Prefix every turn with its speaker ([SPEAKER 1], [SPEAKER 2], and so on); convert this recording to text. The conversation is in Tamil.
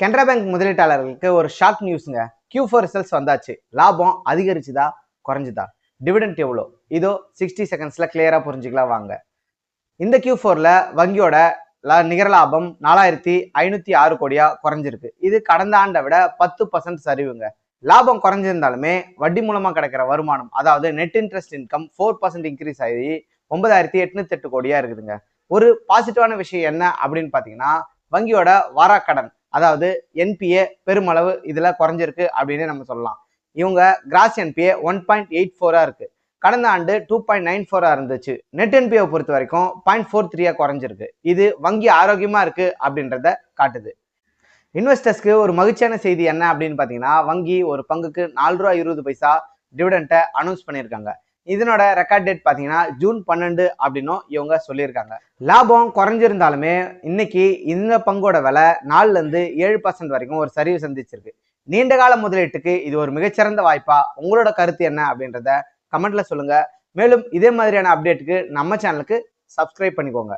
[SPEAKER 1] கனரா பேங்க் முதலீட்டாளர்களுக்கு ஒரு ஷாக் நியூஸ்ங்க. Q4 ரிசல்ட்ஸ் வந்தாச்சு. லாபம் அதிகரிச்சுதா குறைஞ்சுதா, டிவிடெண்ட் எவ்வளோ, இதோ 60 செகண்ட்ஸ்ல கிளியரா புரிஞ்சுக்கலாம் வாங்க. இந்த Q4ல வங்கியோட நிகர லாபம் 4506 கோடியா குறைஞ்சிருக்கு. இது கடந்த ஆண்டை விட 10% சரிவுங்க. லாபம் குறைஞ்சிருந்தாலுமே வட்டி மூலமா கிடைக்கிற வருமானம், அதாவது நெட் இன்ட்ரெஸ்ட் இன்கம் 4% இன்க்ரீஸ் ஆகி 9808 கோடியா இருக்குதுங்க. ஒரு பாசிட்டிவான விஷயம் என்ன அப்படின்னு பாத்தீங்கன்னா, வங்கியோட வாராக்கடன், அதாவது என்பிஏ பெருமளவு இதுல குறைஞ்சிருக்கு அப்படின்னு நம்ம சொல்லலாம். இவங்க கிராஸ் என்பிஏ 1.84 இருக்கு. கடந்த ஆண்டு 2.94 இருந்துச்சு. நெட் என்பிஏ பொறுத்த வரைக்கும் 0.43 குறைஞ்சிருக்கு. இது வங்கி ஆரோக்கியமா இருக்கு அப்படின்றத காட்டுது. இன்வெஸ்டர்ஸ்க்கு ஒரு மகிழ்ச்சியான செய்தி என்ன அப்படின்னு பாத்தீங்கன்னா, வங்கி ஒரு பங்குக்கு ₹4.20 டிவிடெண்ட்டை அனௌன்ஸ் பண்ணியிருக்காங்க. இதனோட ரெக்கார்ட் டேட் பாத்தீங்கன்னா ஜூன் 12 அப்படின்னும் இவங்க சொல்லியிருக்காங்க. லாபம் குறைஞ்சிருந்தாலுமே இன்னைக்கு இந்த பங்கோட விலை 4ல இருந்து 7% வரைக்கும் ஒரு சரிவு சந்திச்சிருக்கு. நீண்ட கால முதலீட்டுக்கு இது ஒரு மிகச்சிறந்த வாய்ப்பா? உங்களோட கருத்து என்ன அப்படின்றத கமெண்ட்ல சொல்லுங்க. மேலும் இதே மாதிரியான அப்டேட்டுக்கு நம்ம சேனலுக்கு சப்ஸ்கிரைப் பண்ணிக்கோங்க.